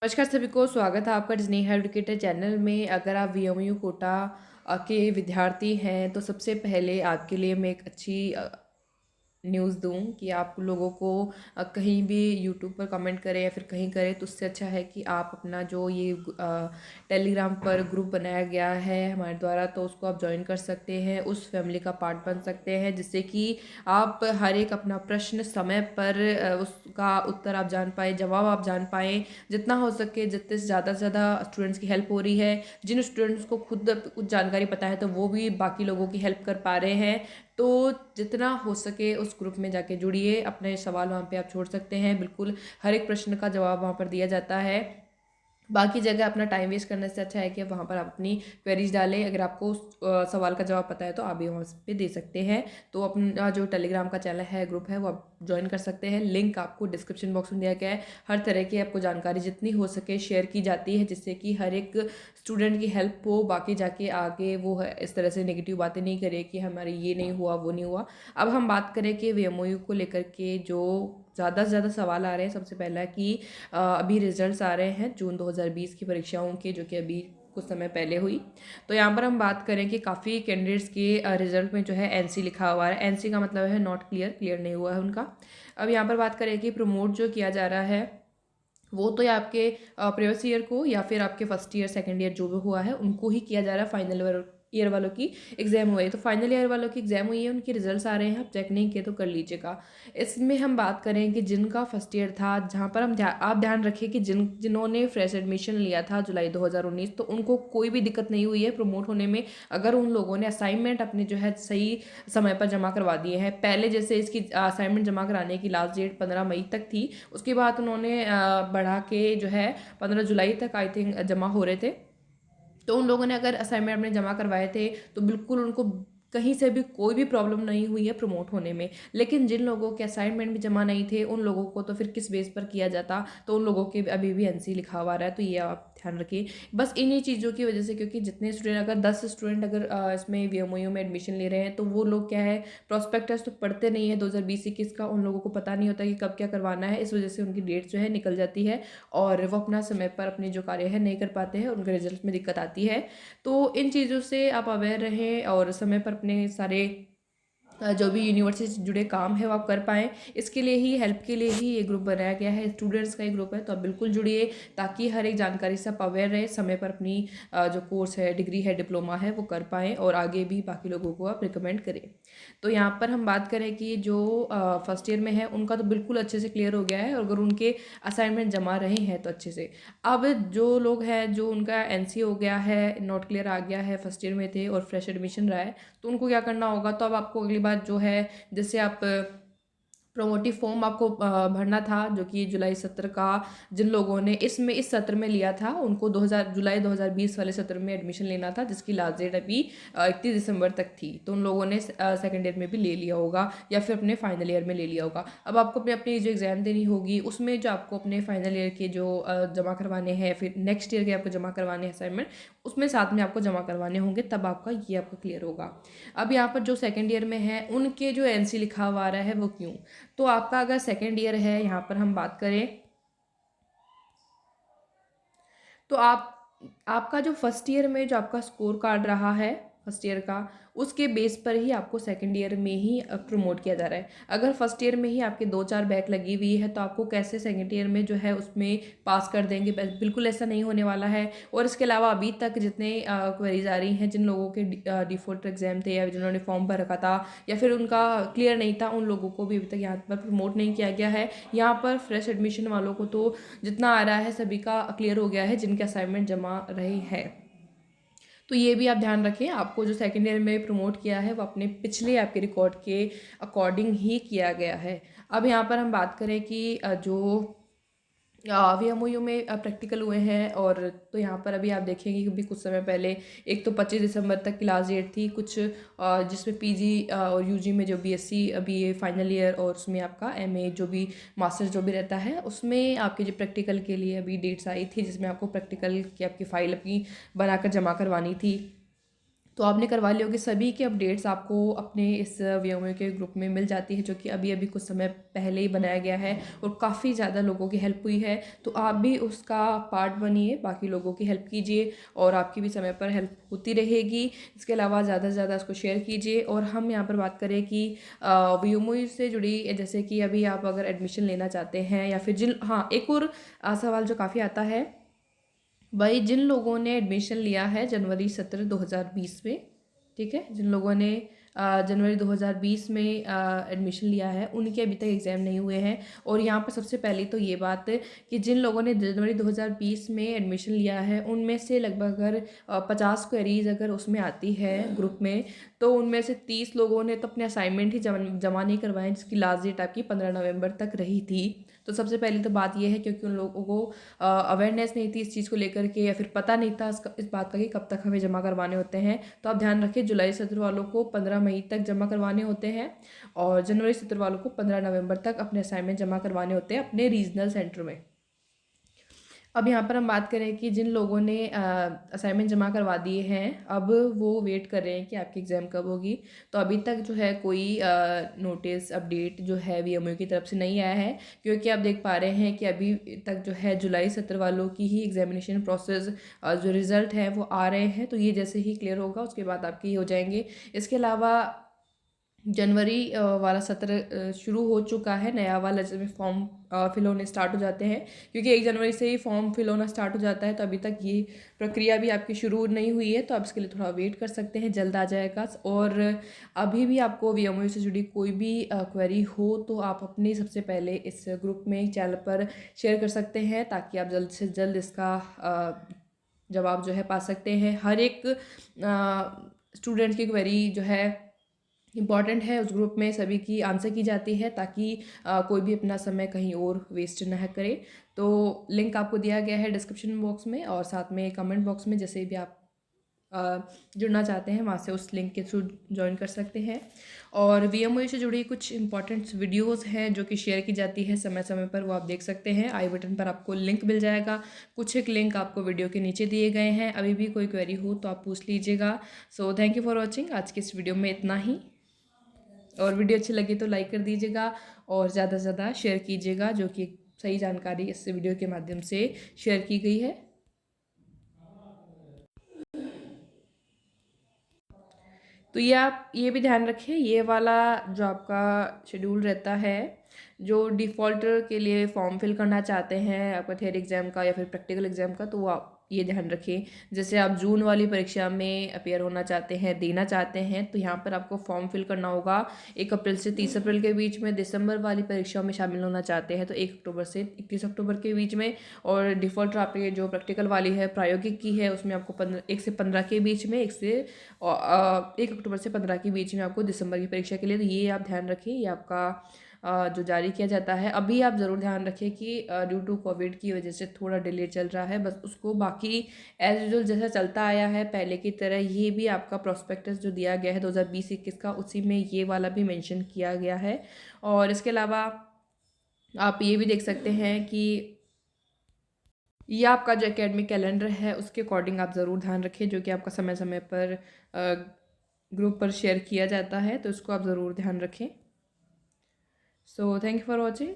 नमस्कार सभी को स्वागत है आपका डिज़नी हायर एजुकेटर चैनल में। अगर आप वीएमयू कोटा के विद्यार्थी हैं तो सबसे पहले आपके लिए मैं एक अच्छी न्यूज़ दूँ कि आप लोगों को कहीं भी यूट्यूब पर कमेंट करें या फिर कहीं करें तो उससे अच्छा है कि आप अपना जो ये टेलीग्राम पर ग्रुप बनाया गया है हमारे द्वारा, तो उसको आप ज्वाइन कर सकते हैं, उस फैमिली का पार्ट बन सकते हैं, जिससे कि आप हर एक अपना प्रश्न समय पर उसका उत्तर आप जान पाएँ, जवाब आप जान पाएँ। जितना हो सके जितने से ज़्यादा स्टूडेंट्स की हेल्प हो रही है। जिन स्टूडेंट्स को खुद कुछ जानकारी पता है तो वो भी बाकी लोगों की हेल्प कर पा रहे हैं। तो जितना हो सके उस ग्रुप में जाके जुड़िए, अपने सवाल वहाँ पे आप छोड़ सकते हैं। बिल्कुल हर एक प्रश्न का जवाब वहाँ पर दिया जाता है। बाकी जगह अपना टाइम वेस्ट करने से अच्छा है कि वहाँ पर आप अपनी क्वेरीज डालें। अगर आपको उस सवाल का जवाब पता है तो आप भी वहाँ पे दे सकते हैं। तो अपना जो टेलीग्राम का चैनल है, ग्रुप है, वो आप ज्वाइन कर सकते हैं। लिंक आपको डिस्क्रिप्शन बॉक्स में दिया गया है। हर तरह की आपको जानकारी जितनी हो सके शेयर की जाती है, जिससे कि हर एक स्टूडेंट की हेल्प हो। बाकी जाके आगे वो इस तरह से नेगेटिव बातें नहीं करे कि हमारे ये नहीं हुआ वो नहीं हुआ। अब हम बात करें कि वीएमओयू को लेकर के जो ज़्यादा से ज़्यादा सवाल आ रहे हैं। सबसे पहला कि अभी रिजल्ट्स आ रहे हैं जून 2020 की परीक्षाओं के, जो कि अभी कुछ समय पहले हुई। तो यहाँ पर हम बात करें कि काफ़ी कैंडिडेट्स के रिजल्ट में जो है एनसी लिखा हुआ है। एनसी का मतलब है नॉट क्लियर, क्लियर नहीं हुआ है उनका। अब यहाँ पर बात करें कि प्रमोट जो किया जा रहा है वो तो या आपके प्रीवियस ईयर को या फिर आपके फर्स्ट ईयर सेकंड ईयर जो भी हुआ है उनको ही किया जा रहा है। फाइनल ईयर वालों की एग्जाम हुई है तो फाइनल ईयर वालों की एग्जाम हुई है, उनके रिजल्ट्स आ रहे हैं। आप चेक नहीं किए तो कर लीजिएगा। इसमें हम बात करें कि जिनका फर्स्ट ईयर था, जहाँ पर आप ध्यान रखिए कि जिन्होंने फ्रेश एडमिशन लिया था जुलाई 2019, तो उनको कोई भी दिक्कत नहीं हुई है प्रमोट होने में। अगर उन लोगों ने असाइनमेंट अपने जो है सही समय पर जमा करवा दिए हैं। पहले जैसे इसकी असाइनमेंट जमा कराने की लास्ट डेट 15 मई तक थी, उसके बाद उन्होंने बढ़ा के जो है 15 जुलाई तक आई थिंक जमा हो रहे थे। तो उन लोगों ने अगर असाइनमेंट अपने जमा करवाए थे तो बिल्कुल उनको कहीं से भी कोई भी प्रॉब्लम नहीं हुई है प्रमोट होने में। लेकिन जिन लोगों के असाइनमेंट भी जमा नहीं थे उन लोगों को तो फिर किस बेस पर किया जाता, तो उन लोगों के अभी भी एनसी लिखा हुआ रहा है। तो ये आप ध्यान रखिए बस इन्हीं चीज़ों की वजह से, क्योंकि जितने स्टूडेंट, अगर 10 स्टूडेंट अगर इसमें वीएमओयू में एडमिशन ले रहे हैं तो वो लोग क्या है, प्रॉस्पेक्टस तो पढ़ते नहीं है 2020-21 का। उन लोगों को पता नहीं होता कि कब क्या करवाना है, इस वजह से उनकी डेट जो है निकल जाती है और वो अपना समय पर अपनी जो कार्य है नहीं कर पाते हैं, उनके रिजल्ट में दिक्कत आती है। तो इन चीज़ों से आप अवेयर रहें और समय पर अपने सारे जो भी यूनिवर्सिटी से जुड़े काम है वो आप कर पाएँ। इसके लिए ही, हेल्प के लिए ही ये ग्रुप बनाया गया है। स्टूडेंट्स का ही ग्रुप है, तो आप बिल्कुल जुड़िए ताकि हर एक जानकारी से आप अवेयर रहें, समय पर अपनी जो कोर्स है, डिग्री है, डिप्लोमा है वो कर पाएँ और आगे भी बाकी लोगों को आप रिकमेंड करें। तो यहाँ पर हम बात करें कि जो फर्स्ट ईयर में है उनका तो बिल्कुल अच्छे से क्लियर हो गया है, और अगर उनके असाइनमेंट जमा रहे हैं तो अच्छे से। अब जो लोग हैं जो उनका एनसी हो गया है, नॉट क्लियर आ गया है, फर्स्ट ईयर में थे और फ्रेश एडमिशन रहा है, तो उनको क्या करना होगा। तो अब आपको अगली बार जो है, जैसे आप प्रोमोटिव फॉर्म आपको भरना था, जो कि जुलाई सत्र का जिन लोगों ने इस सत्र में लिया था उनको जुलाई 2020 वाले सत्र में एडमिशन लेना था, जिसकी लास्ट डेट अभी 31 दिसंबर तक थी। तो उन लोगों ने सेकेंड ईयर में भी ले लिया होगा या फिर अपने फाइनल ईयर में ले लिया होगा। अब आपको अपनी जो एग्ज़ाम देनी होगी उसमें जो आपको अपने फाइनल ईयर के जो जमा करवाने हैं, फिर नेक्स्ट ईयर के आपको जमा करवाने हैं असाइनमेंट, उसमें साथ में आपको जमा करवाने होंगे, तब आपका ये आपका क्लियर होगा। अब यहाँ पर जो सेकेंड ईयर में है उनके जो एनसी लिखा हुआ आ रहा है वो क्यों। तो आपका अगर सेकेंड ईयर है, यहाँ पर हम बात करें तो आपका जो फर्स्ट ईयर में जो आपका स्कोर कार्ड रहा है फर्स्ट ईयर का, उसके बेस पर ही आपको सेकंड ईयर में ही प्रमोट किया जा रहा है। अगर फर्स्ट ईयर में ही आपके 2-4 बैक लगी हुई है तो आपको कैसे सेकंड ईयर में जो है उसमें पास कर देंगे, बिल्कुल ऐसा नहीं होने वाला है। और इसके अलावा अभी तक जितने क्वेरीज आ रही हैं, जिन लोगों के डिफॉल्ट एग्जाम थे या जिन्होंने फॉर्म भर रखा था या फिर उनका क्लियर नहीं था, उन लोगों को भी अभी तक यहाँ पर प्रमोट नहीं किया गया है। यहाँ पर फ्रेश एडमिशन वालों को तो जितना आ रहा है सभी का क्लियर हो गया है, जिनके असाइनमेंट जमा रहे हैं। तो ये भी आप ध्यान रखें, आपको जो सेकेंड ईयर में प्रमोट किया है वो अपने पिछले आपके रिकॉर्ड के अकॉर्डिंग ही किया गया है। अब यहाँ पर हम बात करें कि जो वीएमओयू में प्रैक्टिकल हुए हैं, और तो यहाँ पर अभी आप देखेंगे कि अभी कुछ समय पहले एक तो 25 दिसंबर तक की लास्ट डेट थी, कुछ जिसमें पीजी और यूजी में जो बीएससी अभी ये फाइनल ईयर, और उसमें आपका एमए जो भी मास्टर्स जो भी रहता है उसमें आपके जो प्रैक्टिकल के लिए अभी डेट्स आई थी, जिसमें आपको प्रैक्टिकल की आपकी फ़ाइल अपनी बनाकर जमा करवानी थी। तो आपने करवा ली होगी। सभी की अपडेट्स आपको अपने इस वीएमओ के ग्रुप में मिल जाती है, जो कि अभी अभी कुछ समय पहले ही बनाया गया है और काफ़ी ज़्यादा लोगों की हेल्प हुई है। तो आप भी उसका पार्ट बनिए, बाकी लोगों की हेल्प कीजिए और आपकी भी समय पर हेल्प होती रहेगी। इसके अलावा ज़्यादा से ज़्यादा उसको शेयर कीजिए। और हम यहाँ पर बात करें कि वीएमओ से जुड़ी, जैसे कि अभी आप अगर एडमिशन लेना चाहते हैं या फिर हाँ, एक और सवाल जो काफ़ी आता है भाई, जिन लोगों ने एडमिशन लिया है जनवरी 17 2020 में, ठीक है, जिन लोगों ने जनवरी 2020 में एडमिशन लिया है, उनके अभी तक एग्ज़ाम नहीं हुए हैं। और यहाँ पर सबसे पहले तो ये बात है कि जिन लोगों ने जनवरी 2020 में एडमिशन लिया है, उनमें से लगभग अगर 50 क्वेरीज अगर उसमें आती है ग्रुप में, तो उनमें से 30 लोगों ने तो अपने असाइनमेंट ही जमा नहीं करवाए, जिसकी लास्ट डेट आपकी 15 नवंबर तक रही थी। तो सबसे पहली तो बात यह है, क्योंकि उन लोगों को अवेयरनेस नहीं थी इस चीज़ को लेकर के, या फिर पता नहीं था इस बात का कि कब तक हमें जमा करवाने होते हैं। तो आप ध्यान रखें, जुलाई सत्र वालों को 15 मई तक जमा करवाने होते हैं और जनवरी सत्र वालों को 15 नवंबर तक अपने असाइनमेंट जमा करवाने होते हैं अपने रीजनल सेंटर में। अब यहाँ पर हम बात करें कि जिन लोगों ने असाइनमेंट जमा करवा दिए हैं, अब वो वेट कर रहे हैं कि आपकी एग्ज़ाम कब होगी। तो अभी तक जो है कोई नोटिस अपडेट जो है वीएमओ की तरफ से नहीं आया है, क्योंकि आप देख पा रहे हैं कि अभी तक जो है जुलाई सत्र वालों की ही एग्जामिनेशन प्रोसेस जो रिज़ल्ट है वो आ रहे हैं। तो ये जैसे ही क्लियर होगा उसके बाद आपके हो जाएंगे। इसके अलावा जनवरी वाला सत्र शुरू हो चुका है, नया वाला जिसमें फॉर्म फिल होने स्टार्ट हो जाते हैं, क्योंकि 1 जनवरी से ही फॉर्म फिल होना स्टार्ट हो जाता है। तो अभी तक ये प्रक्रिया भी आपकी शुरू नहीं हुई है, तो आप इसके लिए थोड़ा वेट कर सकते हैं, जल्द आ जाएगा। और अभी भी आपको वीएमओ से जुड़ी कोई भी क्वेरी हो तो आप अपनी सबसे पहले इस ग्रुप में चैनल पर शेयर कर सकते हैं, ताकि आप जल्द से जल्द इसका जवाब जो है पा सकते हैं। हर एक स्टूडेंट की क्वेरी जो है इम्पॉर्टेंट है, उस ग्रुप में सभी की आंसर की जाती है, ताकि कोई भी अपना समय कहीं और वेस्ट ना करे। तो लिंक आपको दिया गया है डिस्क्रिप्शन बॉक्स में और साथ में कमेंट बॉक्स में, जैसे भी आप जुड़ना चाहते हैं वहाँ से उस लिंक के थ्रू ज्वाइन कर सकते हैं। और वीएमओ से जुड़ी कुछ इंपॉर्टेंट वीडियोस हैं जो कि शेयर की जाती है समय समय पर, वो आप देख सकते हैं। आई बटन पर आपको लिंक मिल जाएगा, कुछ एक लिंक आपको वीडियो के नीचे दिए गए हैं। अभी भी कोई क्वेरी हो तो आप पूछ लीजिएगा। So thank you for watching. आज की इस वीडियो में इतना ही, और वीडियो अच्छी लगी तो लाइक कर दीजिएगा और ज़्यादा से ज़्यादा शेयर कीजिएगा, जो कि सही जानकारी इस वीडियो के माध्यम से शेयर की गई है। तो ये आप ये भी ध्यान रखें, ये वाला जो आपका शेड्यूल रहता है, जो डिफ़ॉल्ट के लिए फॉर्म फिल करना चाहते हैं आपका थियरी एग्ज़ाम का या फिर प्रैक्टिकल एग्ज़ाम का, तो वो आप ये ध्यान रखें। जैसे आप जून वाली परीक्षा में अपेयर होना चाहते हैं, देना चाहते हैं, तो यहाँ पर आपको फॉर्म फिल करना होगा 1 अप्रैल से 30 अप्रैल के बीच में। दिसंबर वाली परीक्षाओं में शामिल होना चाहते हैं तो 1 अक्टूबर से 31 अक्टूबर के बीच में। और डिफ़ॉल्ट आपकी जो प्रैक्टिकल वाली है, प्रायोगिक की है, उसमें आपको 1 से 15 के बीच में, 1 अक्टूबर से 15 के बीच में आपको दिसंबर की परीक्षा के लिए। तो ये आप ध्यान रखें, ये आपका जो जारी किया जाता है। अभी आप ज़रूर ध्यान रखें कि ड्यू टू कोविड की वजह से थोड़ा डिले चल रहा है, बस उसको बाकी एज यूजुअल जैसा चलता आया है पहले की तरह, ये भी आपका प्रोस्पेक्टस जो दिया गया है 2020-21 का, उसी में ये वाला भी मेंशन किया गया है। और इसके अलावा आप ये भी देख सकते हैं कि ये आपका जो एकेडमिक कैलेंडर है उसके अकॉर्डिंग आप ज़रूर ध्यान रखें, जो कि आपका समय समय पर ग्रुप पर शेयर किया जाता है, तो इसको आप ज़रूर ध्यान रखें। So thank you for watching.